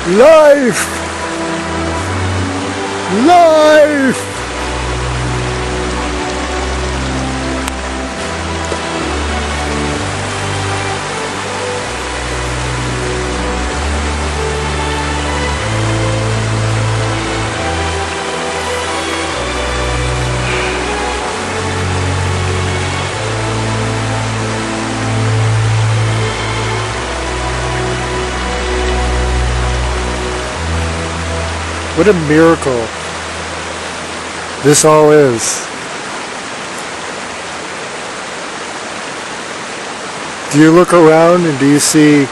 Life! Life! What a miracle this all is. Do you look around and do you see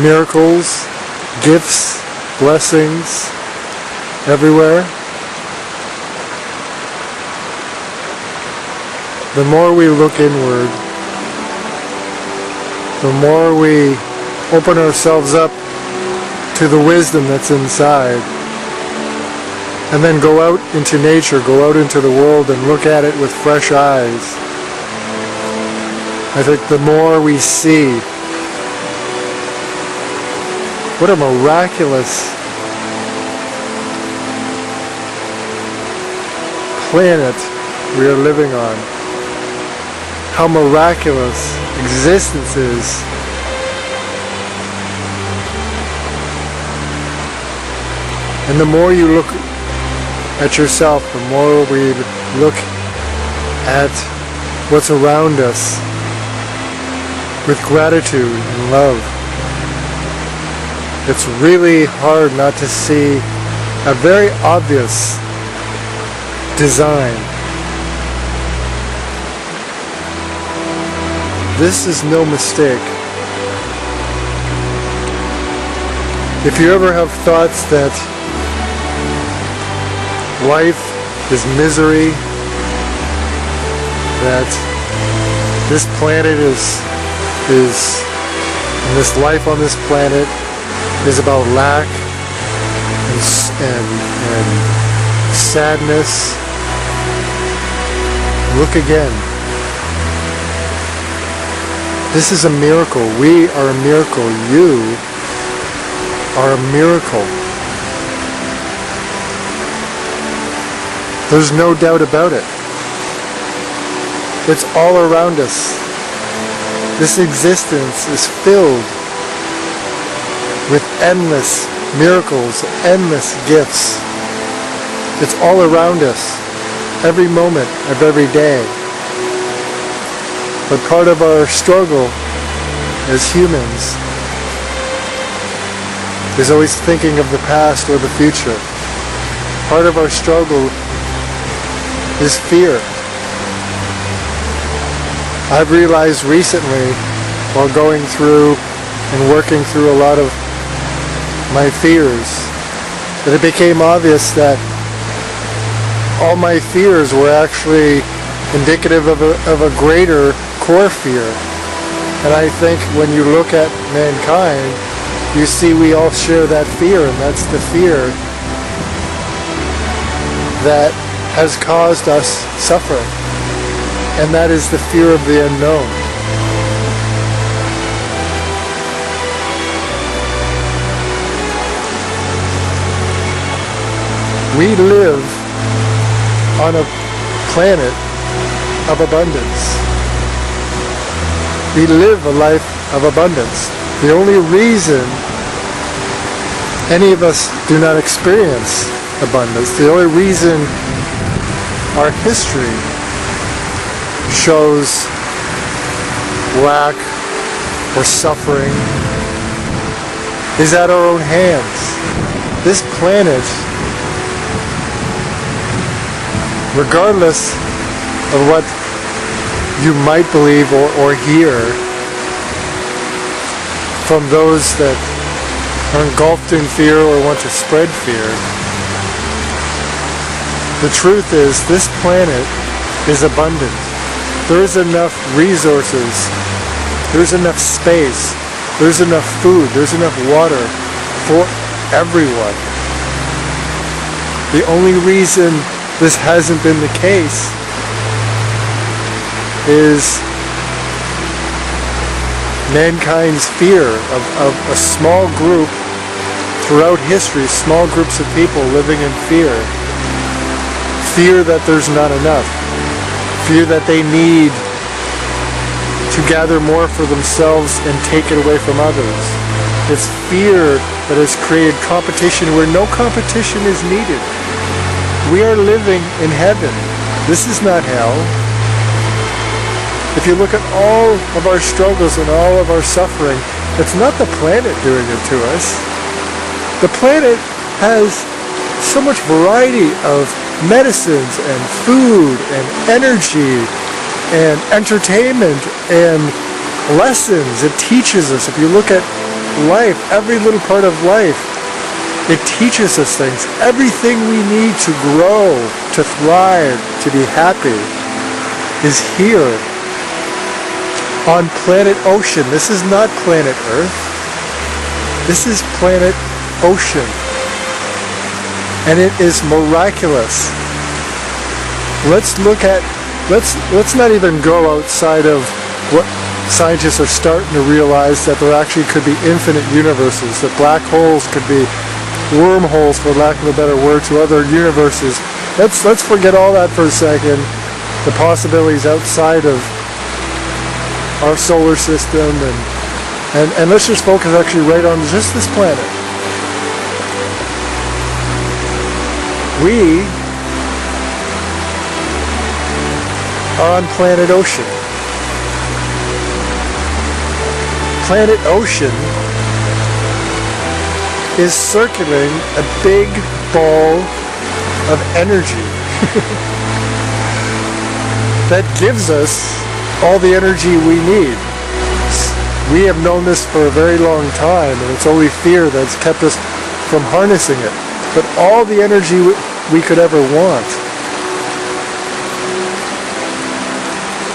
miracles, gifts, blessings everywhere? The more we look inward, the more we open ourselves up to the wisdom that's inside, and then go out into nature, go out into the world and look at it with fresh eyes. I think the more we see what a miraculous planet we are living on, how miraculous existence is. And the more you look at yourself, the more we look at what's around us with gratitude and love. It's really hard not to see a very obvious design. This is no mistake. If you ever have thoughts that life is misery, that this planet is and this life on this planet is about lack and sadness, look again. This is a miracle. We are a miracle. You are a miracle. There's no doubt about it. It's all around us. This existence is filled with endless miracles, endless gifts. It's all around us, every moment of every day. But part of our struggle as humans is always thinking of the past or the future. Part of our struggle is fear. I've realized recently, while going through and working through a lot of my fears, that it became obvious that all my fears were actually indicative of a greater core fear. And I think when you look at mankind, you see we all share that fear, and that's the fear that has caused us suffering. And that is the fear of the unknown. We live on a planet of abundance. We live a life of abundance. The only reason any of us do not experience abundance, the only reason our history shows lack or suffering is at our own hands. This planet, regardless of what you might believe or hear from those that are engulfed in fear or want to spread fear, the truth is this planet is abundant. There is enough resources, there's enough space, there's enough food, there's enough water for everyone. The only reason this hasn't been the case is mankind's fear of a small group throughout history, small groups of people living in fear. Fear that there's not enough. Fear that they need to gather more for themselves and take it away from others. It's fear that has created competition where no competition is needed. We are living in heaven. This is not hell. If you look at all of our struggles and all of our suffering, it's not the planet doing it to us. The planet has so much variety of medicines and food and energy and entertainment and lessons. It teaches us. If you look at life, every little part of life, it teaches us things. Everything we need to grow, to thrive, to be happy is here on planet Ocean. This is not planet Earth. This is planet Ocean. And it is miraculous. Let's not even go outside of what scientists are starting to realize, that there actually could be infinite universes, that black holes could be wormholes, for lack of a better word, to other universes. Let's forget all that for a second. The possibilities outside of our solar system, and let's just focus actually right on just this planet. We are on planet Ocean. Planet Ocean is circling a big ball of energy that gives us all the energy we need. We have known this for a very long time, and it's only fear that's kept us from harnessing it. But all the energy we could ever want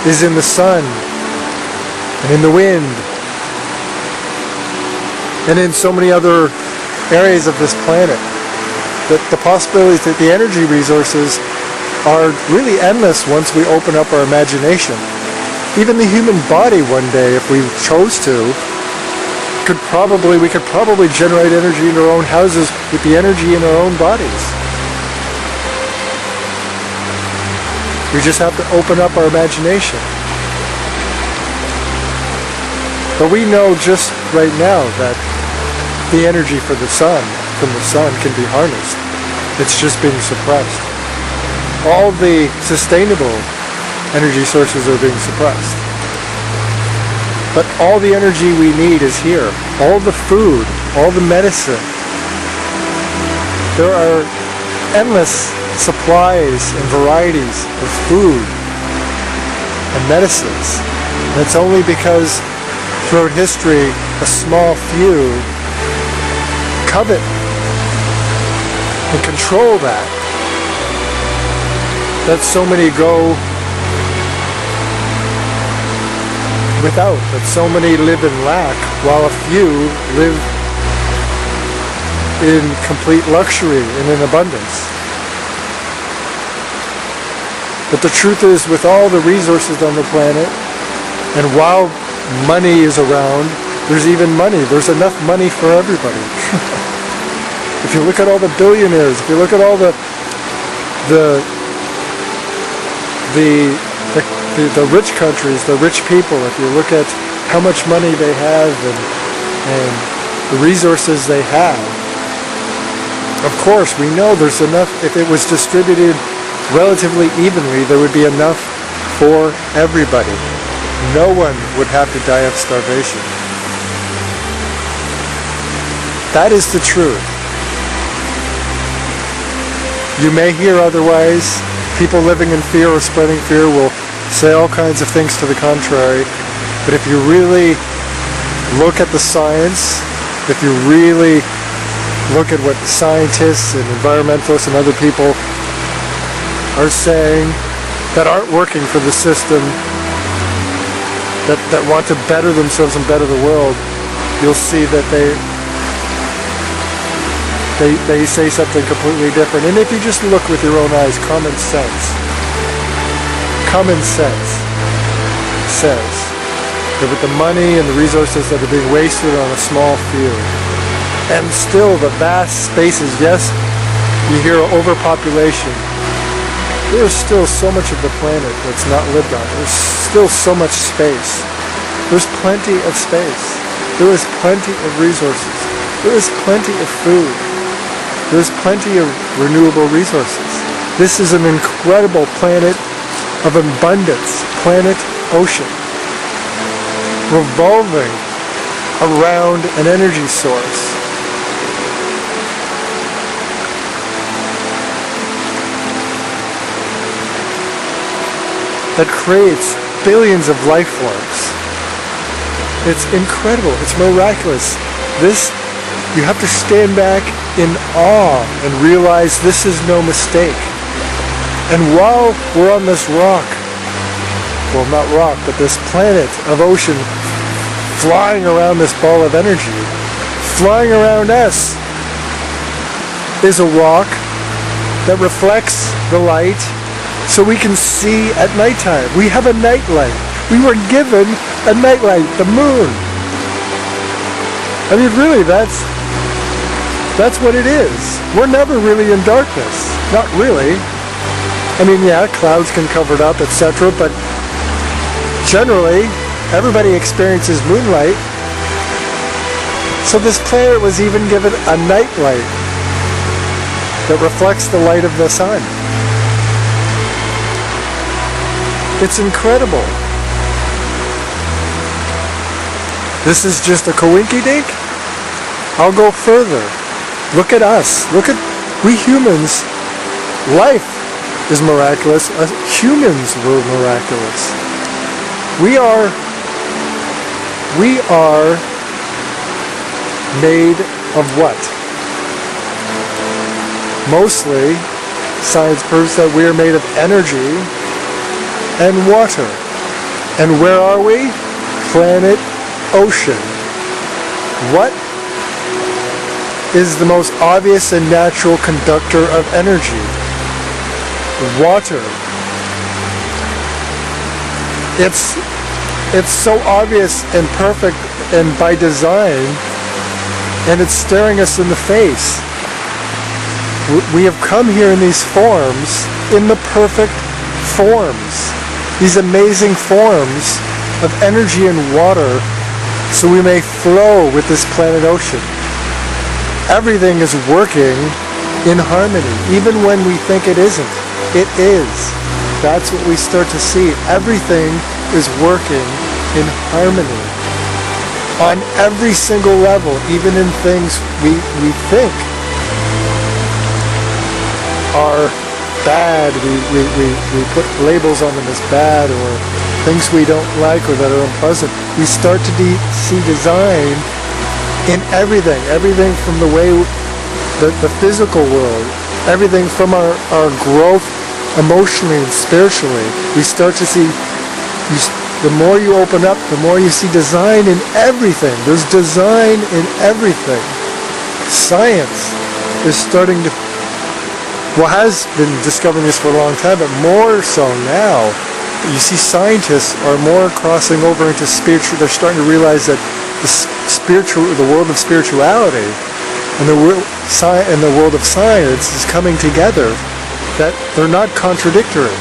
is in the sun and in the wind and in so many other areas of this planet. That the possibilities, that the energy resources are really endless once we open up our imagination. Even the human body one day, if we chose to, we could probably generate energy in our own houses with the energy in our own bodies. We just have to open up our imagination. But we know just right now that the energy from the sun can be harnessed. It's just being suppressed. All the sustainable energy sources are being suppressed. But all the energy we need is here. All the food, all the medicine. There are endless supplies and varieties of food and medicines. And it's only because throughout history a small few covet and control that so many go without, that so many live in lack, while a few live in complete luxury and in abundance. But the truth is, with all the resources on the planet, and while money is around, there's even money. There's enough money for everybody. If you look at all the billionaires, if you look at all the rich countries, the rich people, if you look at how much money they have and the resources they have, of course we know there's enough. If it was distributed relatively evenly, there would be enough for everybody. No one would have to die of starvation. That is the truth. You may hear otherwise. People living in fear or spreading fear will say all kinds of things to the contrary. But if you really look at the science, if you really look at what scientists and environmentalists and other people are saying that aren't working for the system, that want to better themselves and better the world, you'll see that they say something completely different. And if you just look with your own eyes, common sense says that with the money and the resources that are being wasted on a small few, And still the vast spaces, yes, you hear overpopulation. There's still so much of the planet that's not lived on. There's still so much space. There's plenty of space. There is plenty of resources. There is plenty of food. There's plenty of renewable resources. This is an incredible planet of abundance, planet ocean, revolving around an energy source. That creates billions of life forms. It's incredible. It's miraculous. This, you have to stand back in awe and realize this is no mistake. And while we're on this rock, well, not rock, but this planet of ocean flying around this ball of energy, flying around us is a rock that reflects the light so we can see at nighttime. We have a nightlight. We were given a nightlight, the moon. I mean, really, that's what it is. We're never really in darkness. Not really. I mean, yeah, clouds can cover it up, etc., but generally, everybody experiences moonlight. So this planet was even given a nightlight that reflects the light of the sun. It's incredible. This is just a coinky-dink? I'll go further. Look at us. Look at, we humans, life is miraculous. Humans were miraculous. We are made of what? Mostly, science proves that we are made of energy and water. And where are we? Planet ocean. What is the most obvious and natural conductor of energy? Water. It's so obvious and perfect and by design, and it's staring us in the face. We have come here in these forms, in the perfect forms, these amazing forms of energy and water, so we may flow with this planet ocean. Everything is working in harmony, even when we think it isn't. It is. That's what we start to see. Everything is working in harmony on every single level, even in things we think are bad. We put labels on them as bad, or things we don't like or that are unpleasant. We start to see design in everything from the way the physical world, everything from our growth emotionally and spiritually. We start to see, the more you open up, the more you see design in everything. There's design in everything. Science is starting to, well, has been discovering this for a long time, but more so now. You see scientists are more crossing over into spiritual. They're starting to realize that the world of spirituality and the world of science is coming together, that they're not contradictory.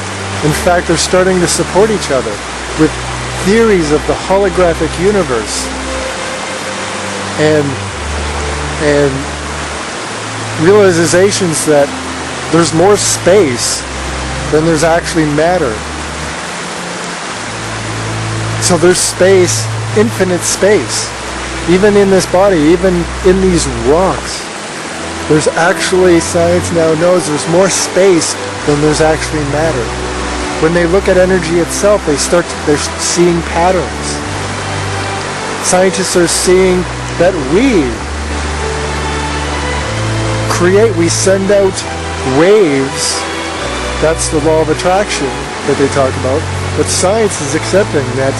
In fact, they're starting to support each other with theories of the holographic universe and realizations that there's more space than there's actually matter. So there's space, infinite space, even in this body, even in these rocks. There's actually, science now knows there's more space than there's actually matter. When they look at energy itself, they're seeing patterns. Scientists are seeing that we send out waves. That's the law of attraction that they talk about. But science is accepting that.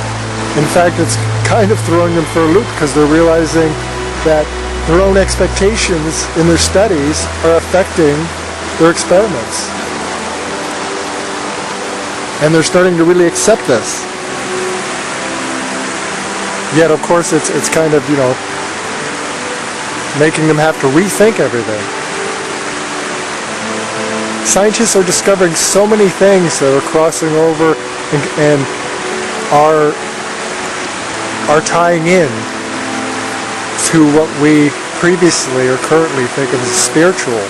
In fact, it's kind of throwing them for a loop, because they're realizing that their own expectations in their studies are affecting their experiments. And they're starting to really accept this. Yet, of course, it's kind of, making them have to rethink everything. Scientists are discovering so many things that are crossing over and are tying in to what we previously or currently think of as spiritual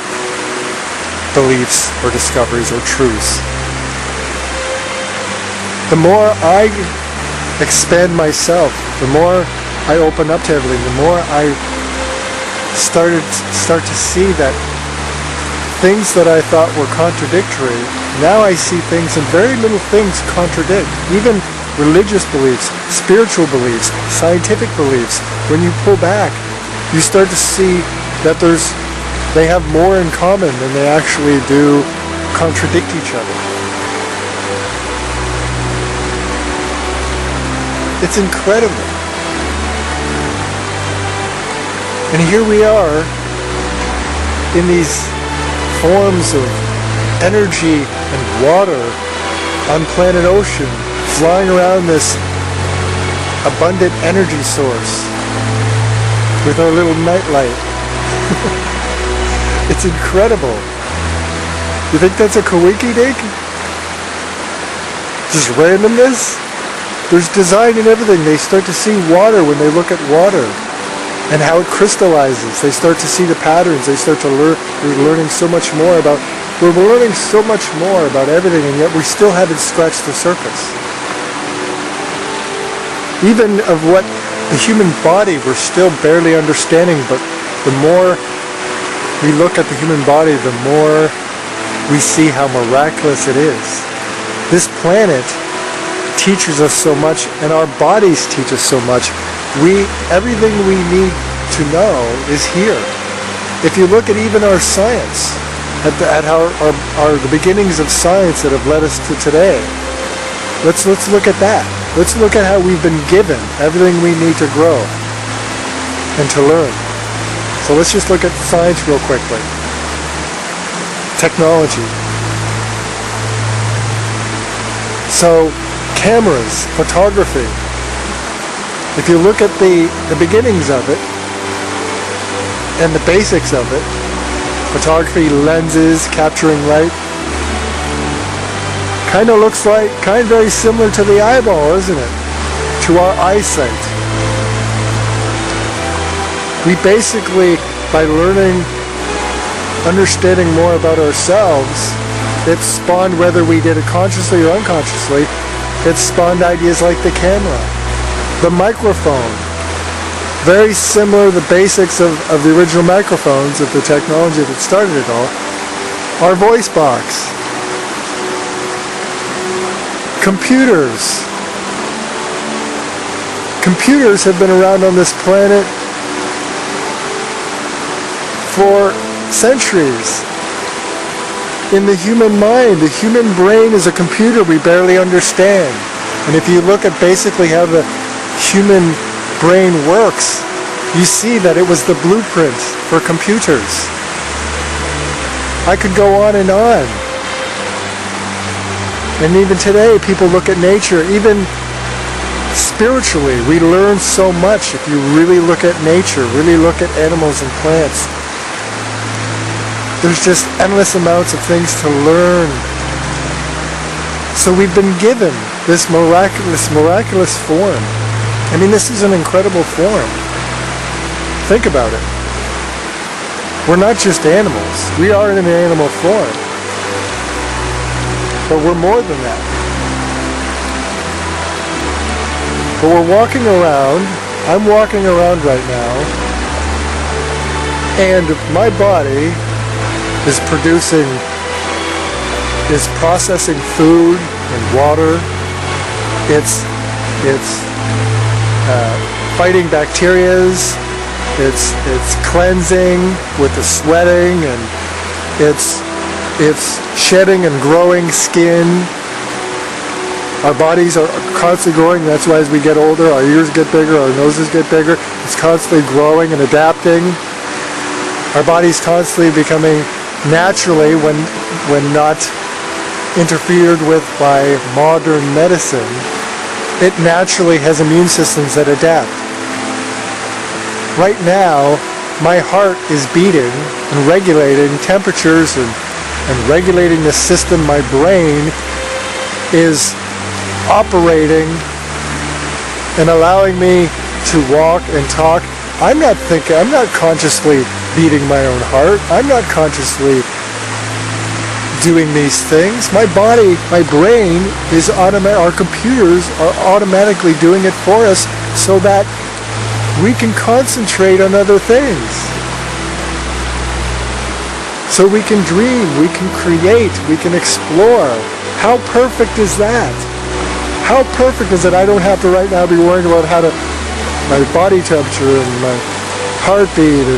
beliefs or discoveries or truths. The more I expand myself, the more I open up to everything, the more I start to see that things that I thought were contradictory, now I see things and very little things contradict. Even religious beliefs, spiritual beliefs, scientific beliefs, when you pull back, you start to see that they have more in common than they actually do contradict each other. It's incredible. And here we are in these forms of energy and water on planet Ocean, flying around this abundant energy source with our little nightlight. It's incredible. You think that's a coinky-dink? Just randomness? There's design in everything. They start to see water when they look at water and how it crystallizes. They start to see the patterns. They start to learn. We're learning so much more about. We're learning so much more about everything, and yet we still haven't scratched the surface. Even of what the human body, we're still barely understanding. But the more we look at the human body, the more we see how miraculous it is. This planet teaches us so much, and our bodies teach us so much. Everything we need to know is here. If you look at even our science, at how the beginnings of science that have led us to today, let's look at that. Let's look at how we've been given everything we need to grow and to learn. So let's just look at science real quickly. Technology. So cameras, photography. If you look at the beginnings of it and the basics of it, photography, lenses, capturing light, kind of looks like, very similar to the eyeball, isn't it? To our eyesight. We basically, by learning, understanding more about ourselves, it spawned, whether we did it consciously or unconsciously, it spawned ideas like the camera, the microphone. Very similar, the basics of the original microphones, of the technology that started it all. Our voice box. Computers. Computers have been around on this planet for centuries. In the human mind, the human brain is a computer we barely understand. And if you look at basically how the human brain works, you see that it was the blueprint for computers. I could go on and on. And even today, people look at nature, even spiritually, we learn so much if you really look at nature, really look at animals and plants. There's just endless amounts of things to learn. So we've been given this miraculous form. I mean, this is an incredible form. Think about it. We're not just animals. We are in an animal form. But we're more than that. But we're walking around. I'm walking around right now. And my body is processing food and water. It's fighting bacterias. It's cleansing with the sweating, and it's shedding and growing skin. Our bodies are constantly growing. That's why as we get older, our ears get bigger, our noses get bigger. It's constantly growing and adapting. Our body's constantly becoming naturally, when not interfered with by modern medicine, it naturally has immune systems that adapt. Right now, my heart is beating and regulating temperatures and regulating the system, my brain is operating and allowing me to walk and talk. I'm not consciously beating my own heart. I'm not consciously doing these things. My body, my brain is automatic. Our computers are automatically doing it for us so that we can concentrate on other things. So we can dream, we can create, we can explore. How perfect is that? How perfect is it? I don't have to right now be worrying about my body temperature and my heartbeat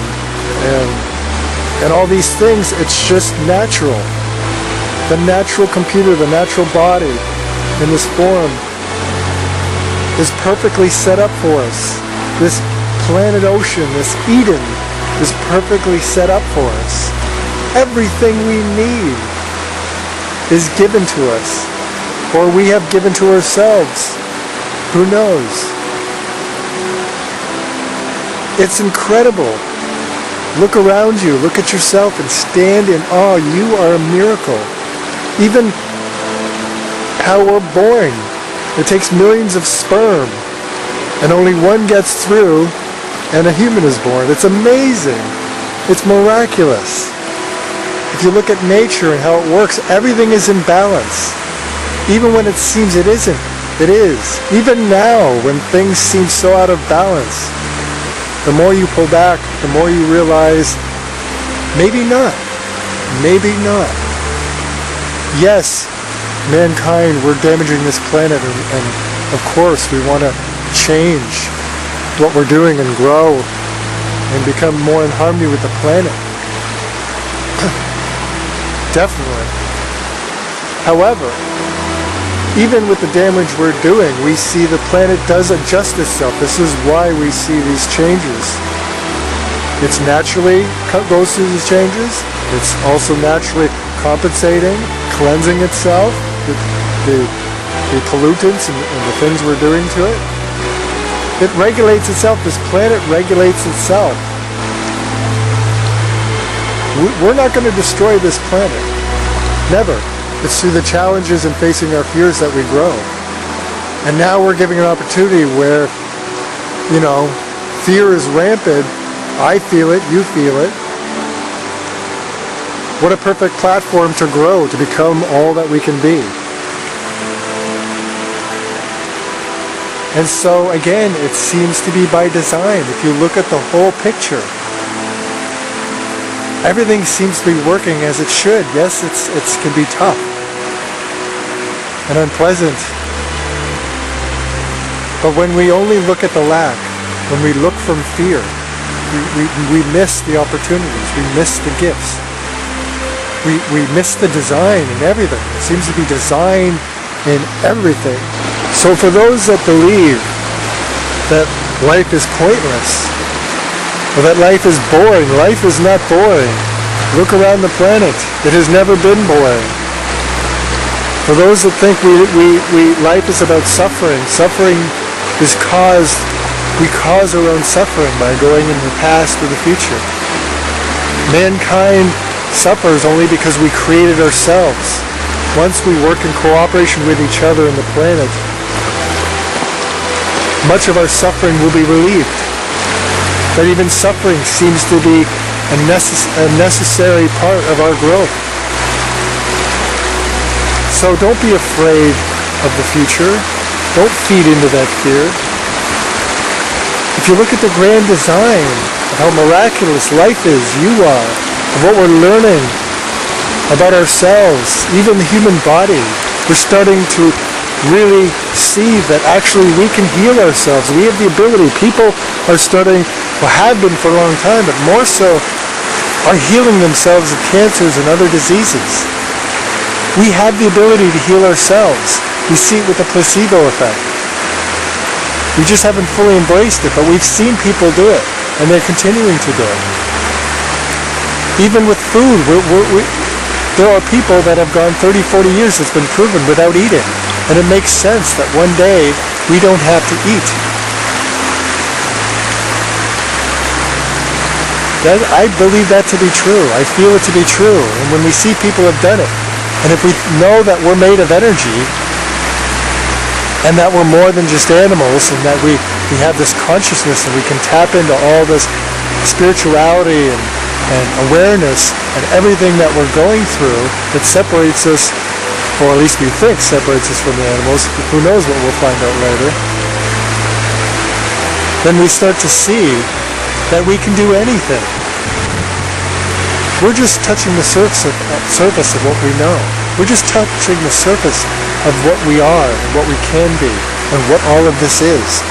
and all these things. It's just natural. The natural computer, the natural body in this form is perfectly set up for us. This planet ocean, this Eden, is perfectly set up for us. Everything we need is given to us, or we have given to ourselves. Who knows? It's incredible. Look around you, look at yourself and stand in awe. You are a miracle. Even how we're born. It takes millions of sperm and only one gets through and a human is born. It's amazing. It's miraculous. If you look at nature and how it works, everything is in balance. Even when it seems it isn't, it is. Even now, when things seem so out of balance, the more you pull back, the more you realize, maybe not. Maybe not. Yes, mankind, we're damaging this planet, and of course we want to change what we're doing and grow and become more in harmony with the planet. Definitely. However, even with the damage we're doing, we see the planet does adjust itself. This is why we see these changes. It's naturally goes through these changes. It's also naturally compensating, cleansing itself, the pollutants and the things we're doing to it. It regulates itself. This planet regulates itself. We're not going to destroy this planet. Never. It's through the challenges and facing our fears that we grow. And now we're giving an opportunity where, fear is rampant. I feel it, you feel it. What a perfect platform to grow, to become all that we can be. And so, again, it seems to be by design. If you look at the whole picture, everything seems to be working as it should. Yes, it can be tough and unpleasant. But when we only look at the lack, when we look from fear, we miss the opportunities, we miss the gifts. We miss the design in everything. It seems to be design in everything. So for those that believe that life is pointless, or that life is boring, life is not boring. Look around the planet. It has never been boring. For those that think life is about suffering, suffering is we cause our own suffering by going in the past or the future. Mankind suffers only because we created ourselves. Once we work in cooperation with each other and the planet, much of our suffering will be relieved. But even suffering seems to be a necessary part of our growth. So don't be afraid of the future. Don't feed into that fear. If you look at the grand design of how miraculous life is, you are, of what we're learning about ourselves, even the human body, we're starting to really see that actually we can heal ourselves. We have the ability. People are starting, have been for a long time, but more so are healing themselves of cancers and other diseases. We have the ability to heal ourselves. We see it with the placebo effect. We just haven't fully embraced it, but we've seen people do it, and they're continuing to do it. Even with food, there are people that have gone 30, 40 years, it's been proven, without eating. And it makes sense that one day we don't have to eat. I believe that to be true. I feel it to be true. And when we see people have done it, and if we know that we're made of energy, and that we're more than just animals, and that we have this consciousness, and we can tap into all this spirituality and awareness and everything that we're going through that separates us, or at least we think separates us from the animals, who knows what we'll find out later, then we start to see that we can do anything. We're just touching the surface of what we know. We're just touching the surface of what we are and what we can be and what all of this is.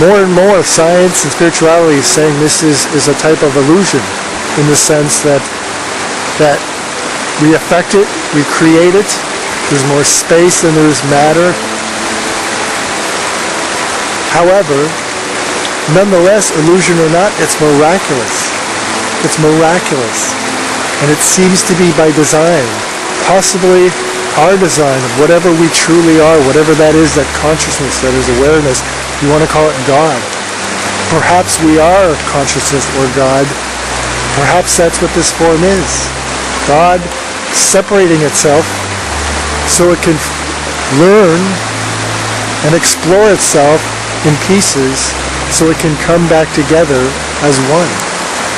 More and more science and spirituality is saying this is a type of illusion, in the sense that we affect it, we create it, there's more space than there is matter. However, nonetheless, illusion or not, it's miraculous. It's miraculous. And it seems to be by design. Possibly our design of whatever we truly are, whatever that is, that consciousness, that is awareness, you want to call it God. Perhaps we are consciousness or God. Perhaps that's what this form is. God separating itself so it can learn and explore itself in pieces so it can come back together as one.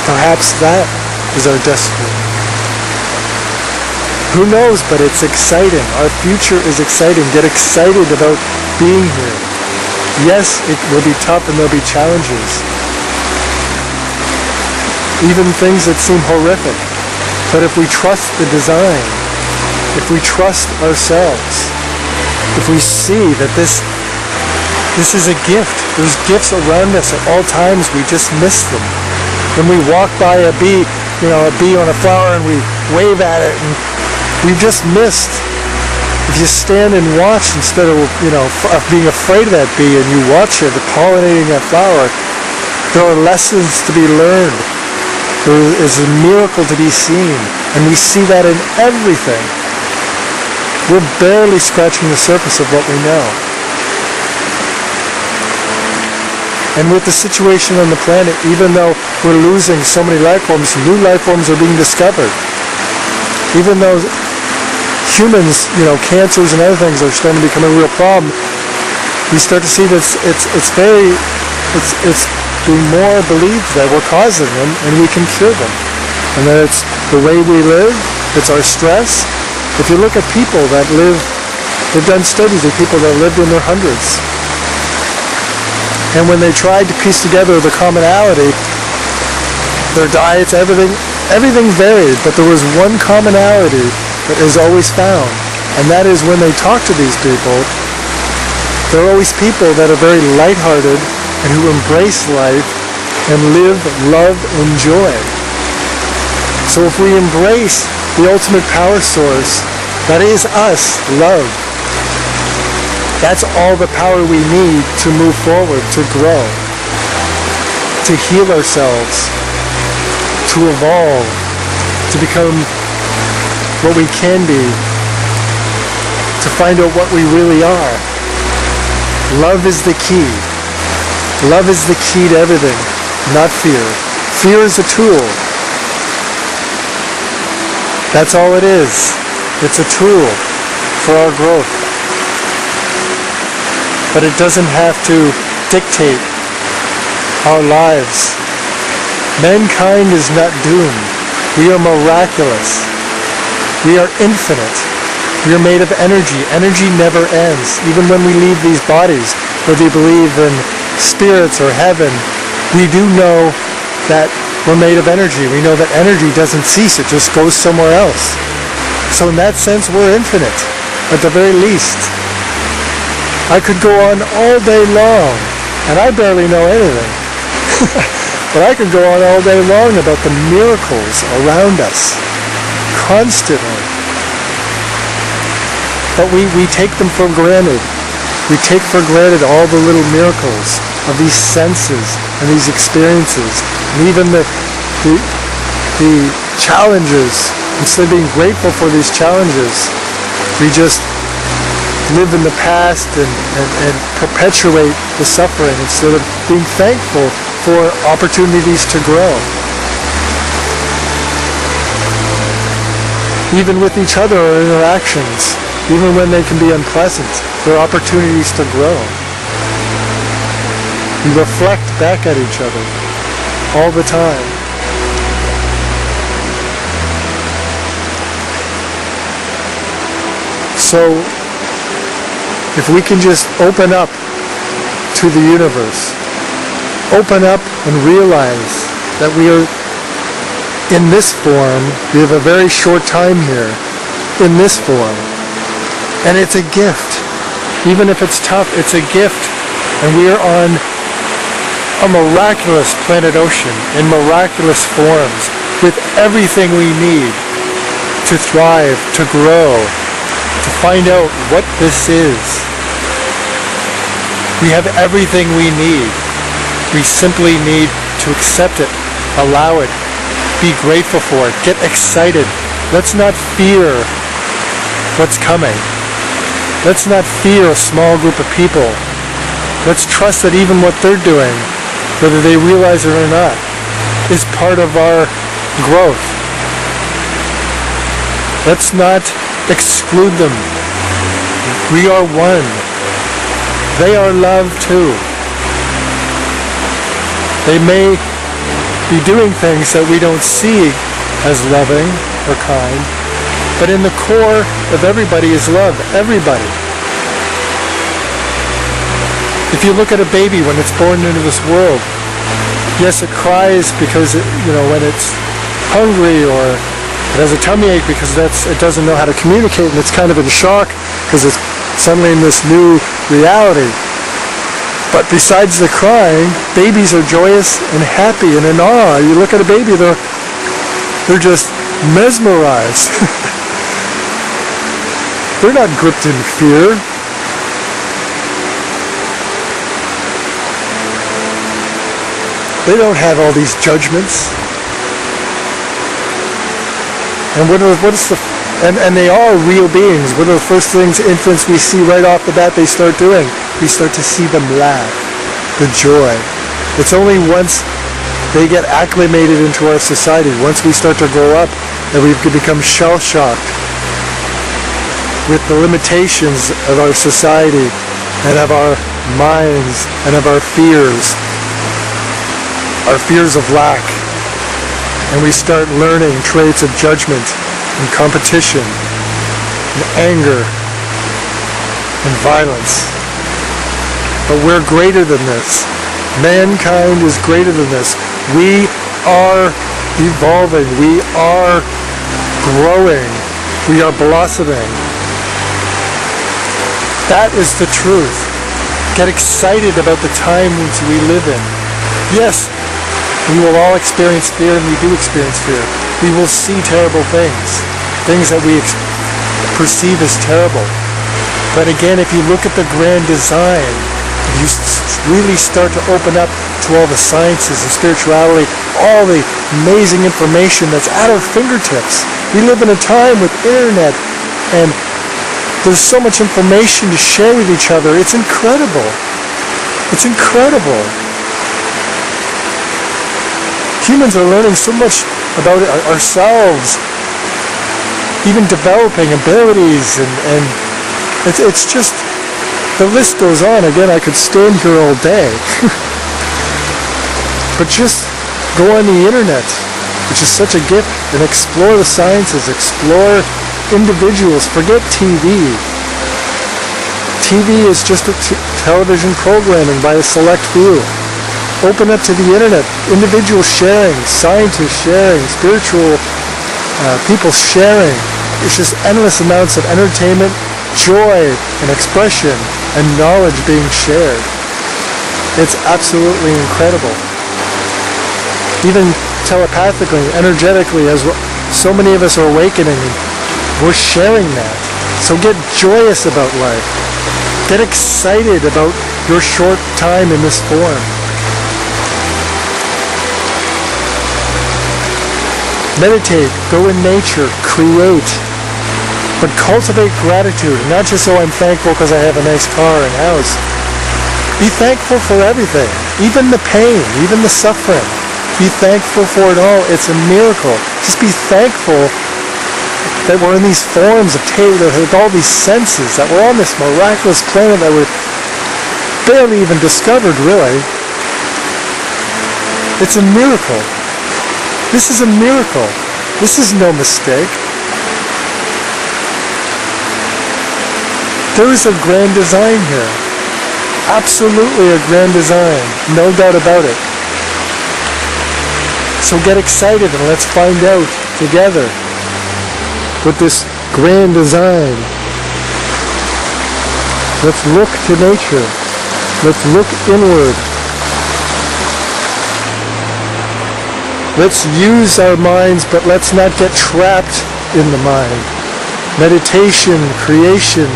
Perhaps that is our destiny. Who knows, but it's exciting. Our future is exciting. Get excited about being here. Yes, it will be tough and there'll be challenges. Even things that seem horrific. But if we trust the design, if we trust ourselves, if we see that this is a gift. There's gifts around us at all times. We just miss them. When we walk by a bee on a flower, and we wave at it, and we've just missed. If you stand and watch instead of being afraid of that bee, and you watch it pollinating that flower, there are lessons to be learned. There is a miracle to be seen, and we see that in everything. We're barely scratching the surface of what we know. And with the situation on the planet, even though we're losing so many life forms, new life forms are being discovered. Even though humans, cancers and other things are starting to become a real problem, we start to see that it's being more believed that we're causing them and we can cure them. And that it's the way we live, it's our stress. If you look at people that live, they've done studies of people that lived in their hundreds. And when they tried to piece together the commonality, their diets, everything varied, but there was one commonality that is always found. And that is when they talk to these people, they're always people that are very lighthearted and who embrace life and live, love, and joy. So if we embrace the ultimate power source, that is us, love, that's all the power we need to move forward, to grow, to heal ourselves, to evolve, to become what we can be, to find out what we really are. Love is the key. Love is the key to everything, not fear. Fear is a tool. That's all it is. It's a tool for our growth. But it doesn't have to dictate our lives. Mankind is not doomed. We are miraculous. We are infinite. We are made of energy. Energy never ends. Even when we leave these bodies, whether you believe in spirits or heaven, we do know that we're made of energy. We know that energy doesn't cease. It just goes somewhere else. So in that sense, we're infinite, at the very least. I could go on all day long, and I barely know anything. But I could go on all day long about the miracles around us, constantly. But we take them for granted. We take for granted all the little miracles of these senses and these experiences, and even the challenges. Instead of being grateful for these challenges, we just live in the past and perpetuate the suffering instead of being thankful for opportunities to grow. Even with each other or interactions, even when they can be unpleasant, there are opportunities to grow. We reflect back at each other all the time. So, if we can just open up to the universe, open up and realize that we are in this form, we have a very short time here, in this form. And it's a gift. Even if it's tough, it's a gift. And we are on a miraculous planet ocean in miraculous forms with everything we need to thrive, to grow, to find out what this is. We have everything we need. We simply need to accept it, allow it, be grateful for it, get excited. Let's not fear what's coming. Let's not fear a small group of people. Let's trust that even what they're doing, whether they realize it or not, is part of our growth. Let's not exclude them. We are one. They are love too. They may be doing things that we don't see as loving or kind, but in the core of everybody is love. Everybody. If you look at a baby when it's born into this world, yes, it cries because when it's hungry, or it has a tummy ache because it doesn't know how to communicate, and it's kind of in shock because it's suddenly in this new reality. But besides the crying, babies are joyous and happy and in awe. You look at a baby, they're just mesmerized. They're not gripped in fear. They don't have all these judgments. And and they are real beings. What are the first things infants we see right off the bat they start doing? We start to see them laugh. The joy. It's only once they get acclimated into our society, once we start to grow up, that we can become shell-shocked with the limitations of our society and of our minds and of our fears of lack. And we start learning traits of judgment and competition and anger and violence. But we're greater than this. Mankind is greater than this. We are evolving. We are growing. We are blossoming. That is the truth. Get excited about the times we live in. Yes, we will all experience fear, and we do experience fear. We will see terrible things that we perceive as terrible. But again, if you look at the grand design, if you really start to open up to all the sciences and spirituality, all the amazing information that's at our fingertips. We live in a time with internet, and there's so much information to share with each other. It's incredible. It's incredible. Humans are learning so much about ourselves, even developing abilities, and it's just, the list goes on. Again, I could stand here all day. But just go on the internet, which is such a gift, and explore the sciences, explore individuals. Forget TV. TV is just a television programming by a select few. Open up to the internet, individuals sharing, scientists sharing, spiritual people sharing. It's just endless amounts of entertainment, joy, and expression, and knowledge being shared. It's absolutely incredible. Even telepathically, energetically, as so many of us are awakening, we're sharing that. So get joyous about life. Get excited about your short time in this form. Meditate, go in nature, create, but cultivate gratitude. Not just, oh, I'm thankful because I have a nice car and house. Be thankful for everything, even the pain, even the suffering. Be thankful for it all. It's a miracle. Just be thankful that we're in these forms of with all these senses, that we're on this miraculous planet that we're barely even discovered, really. It's a miracle. This is a miracle. This is no mistake. There is a grand design here. Absolutely a grand design. No doubt about it. So get excited and let's find out together what this grand design. Let's look to nature. Let's look inward. Let's use our minds, but let's not get trapped in the mind. Meditation, creation,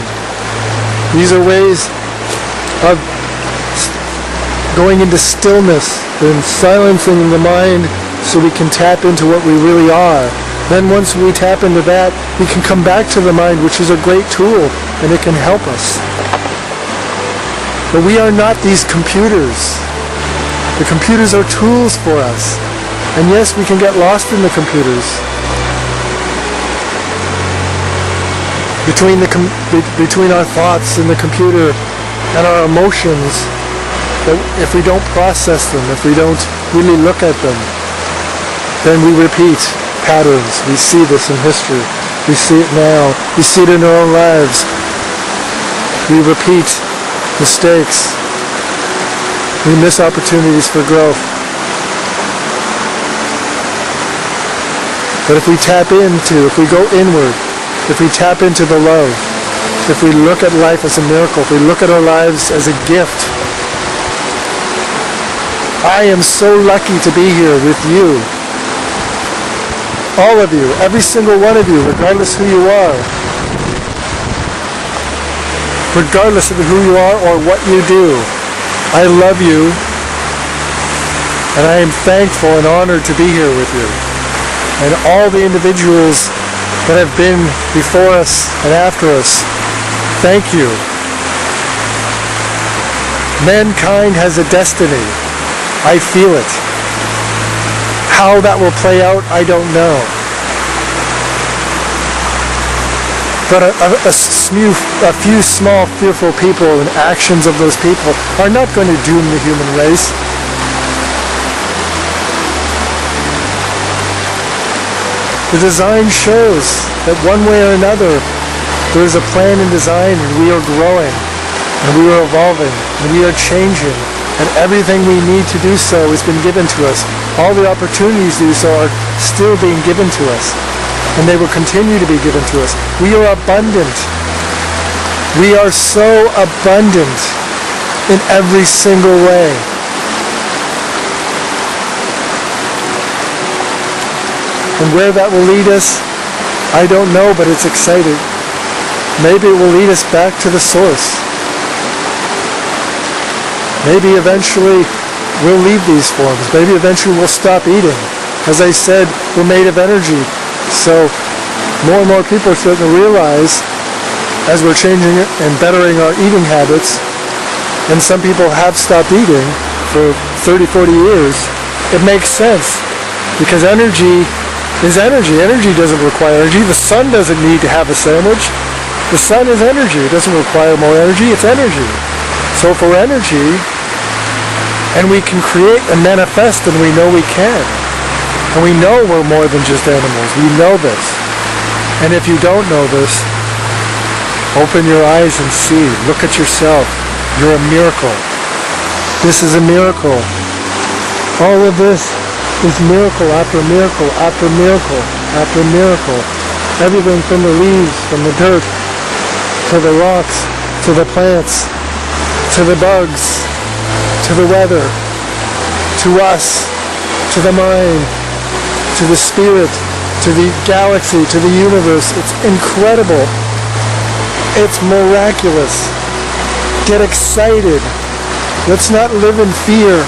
these are ways of going into stillness and silencing the mind so we can tap into what we really are. Then once we tap into that, we can come back to the mind, which is a great tool, and it can help us. But we are not these computers. The computers are tools for us. And yes, we can get lost in the computers. Between our thoughts and the computer and our emotions, if we don't process them, if we don't really look at them, then we repeat patterns. We see this in history. We see it now. We see it in our own lives. We repeat mistakes. We miss opportunities for growth. But if we if we go inward, if we tap into the love, if we look at life as a miracle, if we look at our lives as a gift, I am so lucky to be here with you. All of you, every single one of you, regardless who you are. Regardless of who you are or what you do. I love you, and I am thankful and honored to be here with you. And all the individuals that have been before us and after us, thank you. Mankind has a destiny. I feel it. How that will play out, I don't know. But a few small, fearful people and actions of those people are not going to doom the human race. The design shows that one way or another, there is a plan and design, and we are growing, and we are evolving, and we are changing, and everything we need to do so has been given to us. All the opportunities to do so are still being given to us, and they will continue to be given to us. We are abundant. We are so abundant in every single way. And where that will lead us, I don't know, but it's exciting. Maybe it will lead us back to the source. Maybe eventually we'll leave these forms. Maybe eventually we'll stop eating. As I said, we're made of energy. So more and more people are starting to realize, as we're changing it and bettering our eating habits, and some people have stopped eating for 30, 40 years, it makes sense. Because energy is energy. Energy doesn't require energy. The sun doesn't need to have a sandwich. The sun is energy. It doesn't require more energy. It's energy. So for energy, and we can create and manifest, and we know we can. And we know we're more than just animals. We know this. And if you don't know this, open your eyes and see. Look at yourself. You're a miracle. This is a miracle. All of this is miracle after miracle after miracle after miracle. Everything from the leaves, from the dirt, to the rocks, to the plants, to the bugs, to the weather, to us, to the mind, to the spirit, to the galaxy, to the universe. It's incredible. It's miraculous. Get excited. Let's not live in fear.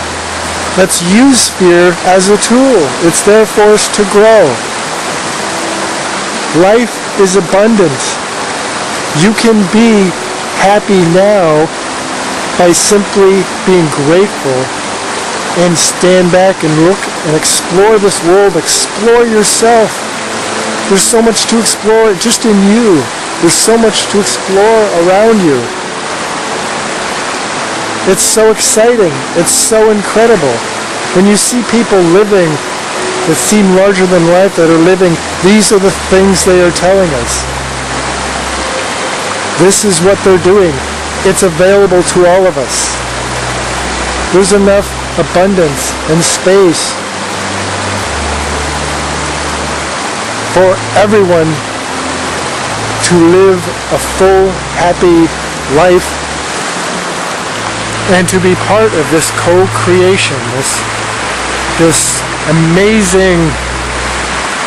Let's use fear as a tool. It's there for us to grow. Life is abundant. You can be happy now by simply being grateful and stand back and look and explore this world, explore yourself. There's so much to explore just in you. There's so much to explore around you. It's so exciting. It's so incredible. When you see people living that seem larger than life, that are living, these are the things they are telling us. This is what they're doing. It's available to all of us. There's enough abundance and space for everyone to live a full, happy life and to be part of this co-creation, this amazing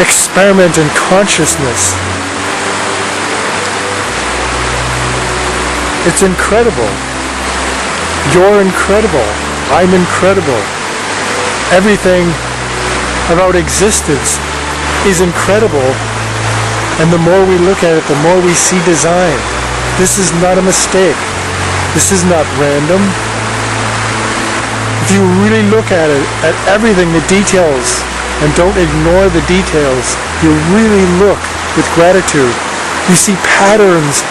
experiment in consciousness. It's incredible. You're incredible. I'm incredible. Everything about existence is incredible, and the more we look at it, the more we see design. This is not a mistake. This is not random. If you really look at it, at everything, the details, and don't ignore the details, you really look with gratitude, you see patterns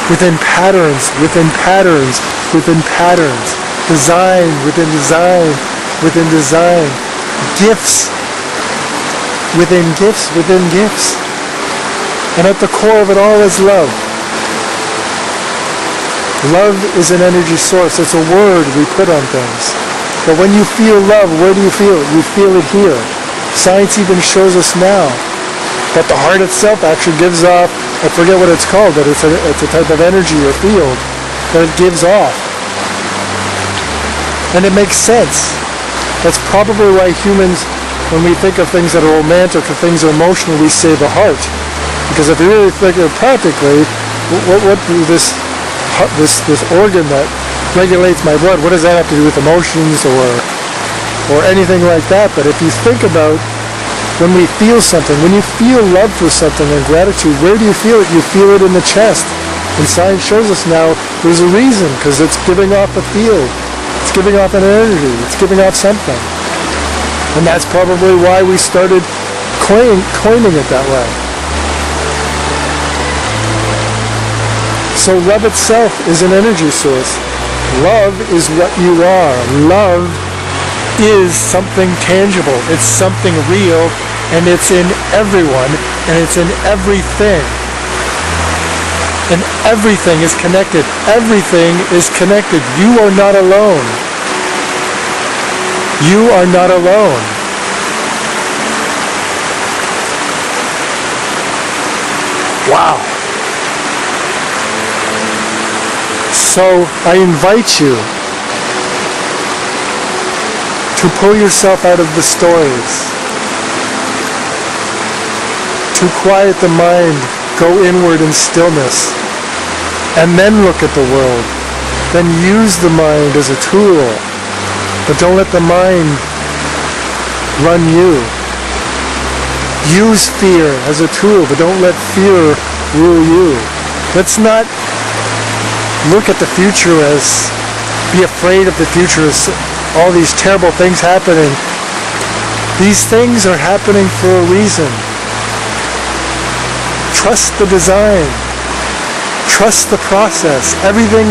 within patterns, within patterns, within patterns, design within design, within design, gifts within gifts, within gifts. And at the core of it all is love. Love is an energy source. It's a word we put on things. But when you feel love, where do you feel it? You feel it here. Science even shows us now that the heart itself actually gives off, I forget what it's called, but it's a type of energy or field that it gives off. And it makes sense. That's probably why humans, when we think of things that are romantic or things that are emotional, we say the heart. Because if you really think of it practically, what this organ that regulates my blood, what does that have to do with emotions or anything like that? But if you think about when we feel something, when you feel love for something and gratitude, where do you feel it? You feel it in the chest. And science shows us now there's a reason, because it's giving off a field. It's giving off an energy. It's giving off something. And that's probably why we started claiming it that way. So love itself is an energy source. Love is what you are. Love is something tangible. It's something real, and it's in everyone, and it's in everything. And everything is connected. Everything is connected. You are not alone. You are not alone. Wow. So I invite you to pull yourself out of the stories, to quiet the mind, go inward in stillness, and then look at the world. Then use the mind as a tool, but don't let the mind run you. Use fear as a tool, but don't let fear rule you. Let's not look at the future as, be afraid of the future as all these terrible things happening. These things are happening for a reason. Trust the design. Trust the process. Everything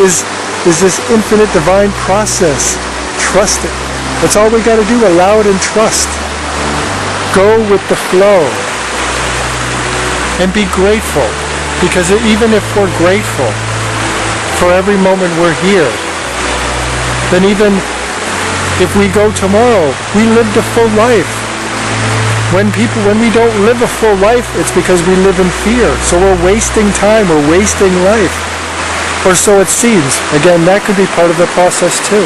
is this infinite divine process. Trust it. That's all we got to do. Allow it and trust. Go with the flow. And be grateful. Because even if we're grateful for every moment we're here, then even if we go tomorrow, we lived a full life. When we don't live a full life, it's because we live in fear. So we're wasting time, we're wasting life. Or so it seems. Again, that could be part of the process too.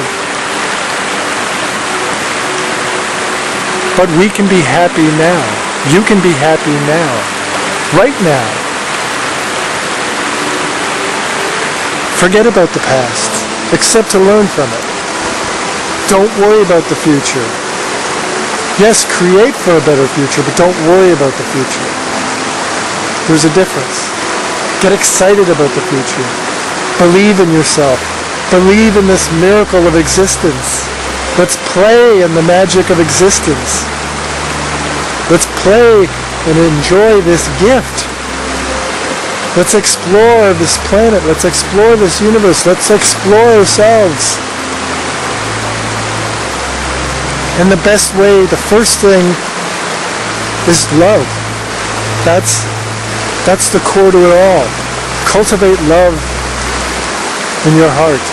But we can be happy now. You can be happy now. Right now. Forget about the past, except to learn from it. Don't worry about the future. Yes, create for a better future, but don't worry about the future. There's a difference. Get excited about the future. Believe in yourself. believe in this miracle of existence. Let's play in the magic of existence. Let's play and enjoy this gift. Let's explore this planet. Let's explore this universe. Let's explore ourselves. And the best way, the first thing, is love. That's the core to it all. Cultivate love in your heart.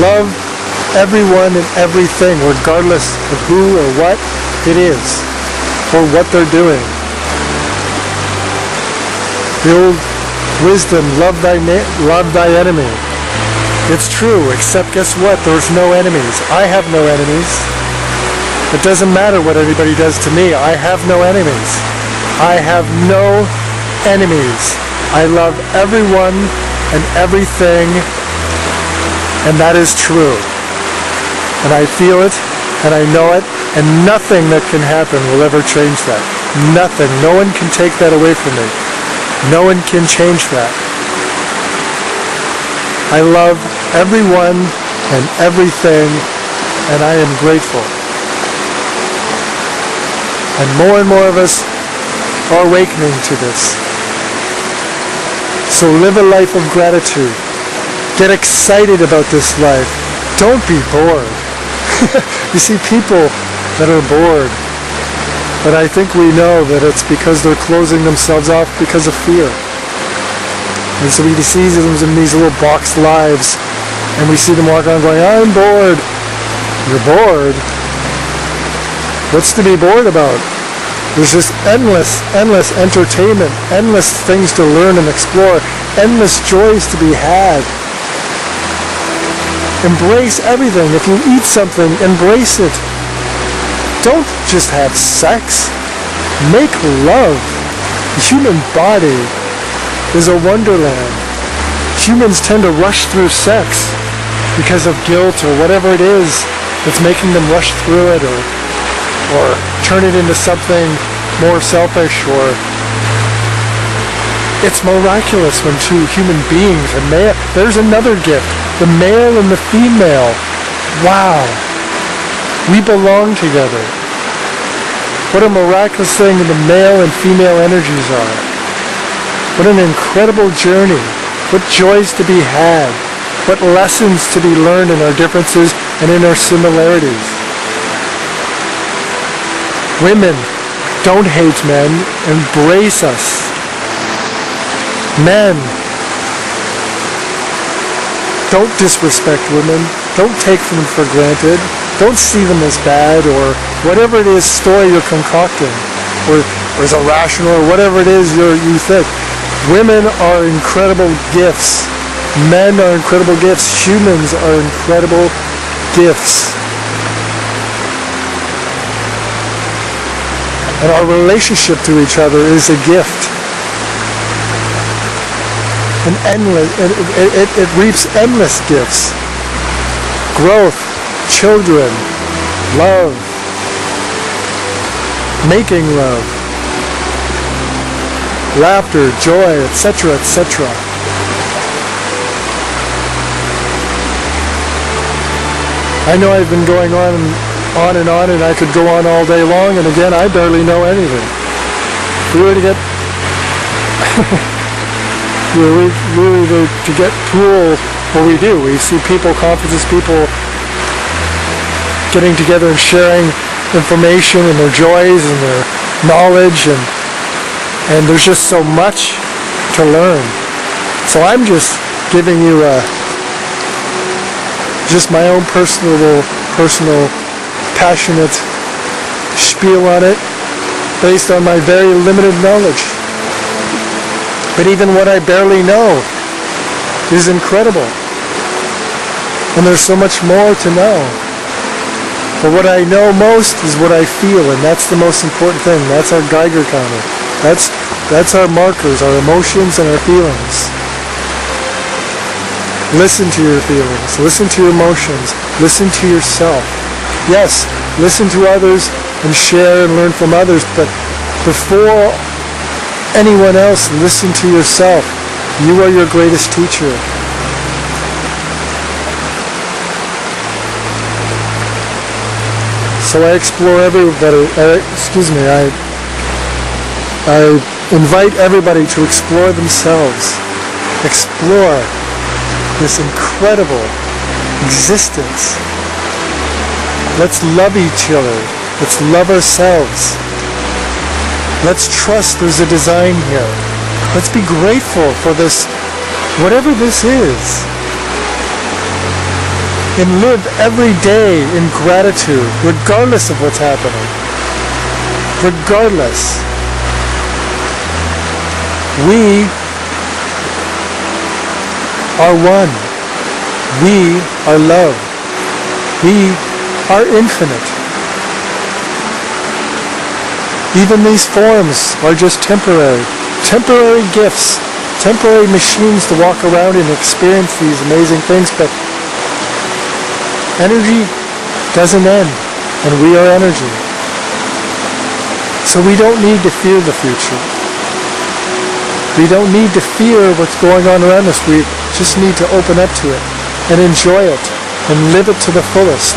Love everyone and everything, regardless of who or what it is, or what they're doing. The old wisdom, love thy enemy. It's true, except guess what? There's no enemies. I have no enemies. It doesn't matter what anybody does to me. I have no enemies. I have no enemies. I love everyone and everything, and that is true. And I feel it, and I know it, and nothing that can happen will ever change that. Nothing. No one can take that away from me. No one can change that. I love everyone and everything, and I am grateful. And more of us are awakening to this. So live a life of gratitude. Get excited about this life. Don't be bored. You see people that are bored, but I think we know that it's because they're closing themselves off because of fear. And so we see them in these little boxed lives, and we see them walk around going, I'm bored. You're bored? What's to be bored about? There's just endless entertainment, endless things to learn and explore, endless joys to be had. Embrace everything. If you eat something, embrace it. Don't just have sex. Make love. The human body is a wonderland. Humans tend to rush through sex because of guilt or whatever it is that's making them rush through it, or turn it into something more selfish. Or it's miraculous when two human beings are male. There's another gift. The male and the female. Wow. We belong together. What a miraculous thing the male and female energies are. What an incredible journey. What joys to be had. What lessons to be learned in our differences and in our similarities. Women, don't hate men. Embrace us. Men, don't disrespect women. Don't take them for granted. Don't see them as bad, or whatever it is story you're concocting, or is irrational, or whatever it is you think. Women are incredible gifts. Men are incredible gifts. Humans are incredible gifts. And our relationship to each other is a gift. And endless, it reaps endless gifts. Growth, children, love, making love, laughter, joy, etc., etc. I know I've been going on and on, and I could go on all day long, and again, I barely know anything. If we were to get really to get pool, what we do. We see people, conferences, people getting together and sharing information and their joys and their knowledge, and there's just so much to learn. So I'm just giving you just my own personal, passionate spiel on it, based on my very limited knowledge. But even what I barely know is incredible. And there's so much more to know. But what I know most is what I feel, and that's the most important thing. That's our Geiger counter. That's our markers, our emotions and our feelings. Listen to your feelings. Listen to your emotions. Listen to yourself. Yes, listen to others and share and learn from others, but before anyone else, listen to yourself. You are your greatest teacher. So I explore everybody, I invite everybody to explore themselves. Explore this incredible existence. Let's love each other. Let's love ourselves. Let's trust there's a design here. Let's be grateful for this, whatever this is. And live every day in gratitude, regardless of what's happening. Regardless. We are one. We are love. We are infinite. Even these forms are just temporary. Temporary gifts. Temporary machines to walk around and experience these amazing things, but energy doesn't end, and we are energy. So we don't need to fear the future. We don't need to fear what's going on around us. We just need to open up to it and enjoy it and live it to the fullest.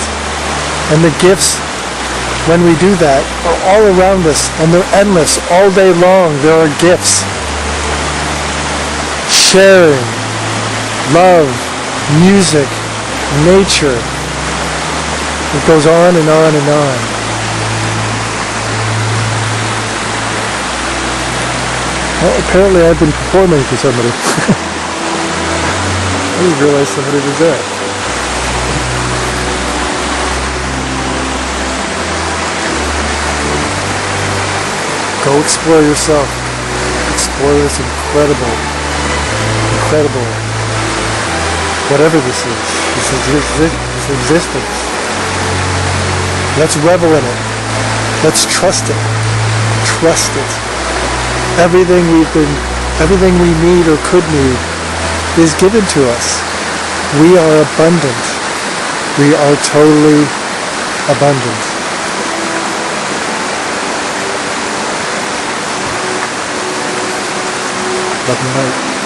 And the gifts, when we do that, are all around us, and they're endless. All day long, there are gifts. Sharing, love, music, nature. It goes on and on and on. Well, apparently I've been performing for somebody. I didn't realize somebody was there. Go explore yourself. Explore this incredible, whatever this is, this existence. Let's revel in it. Let's trust it. Trust it. Everything we need or could need is given to us. We are abundant. We are totally abundant. Love and light.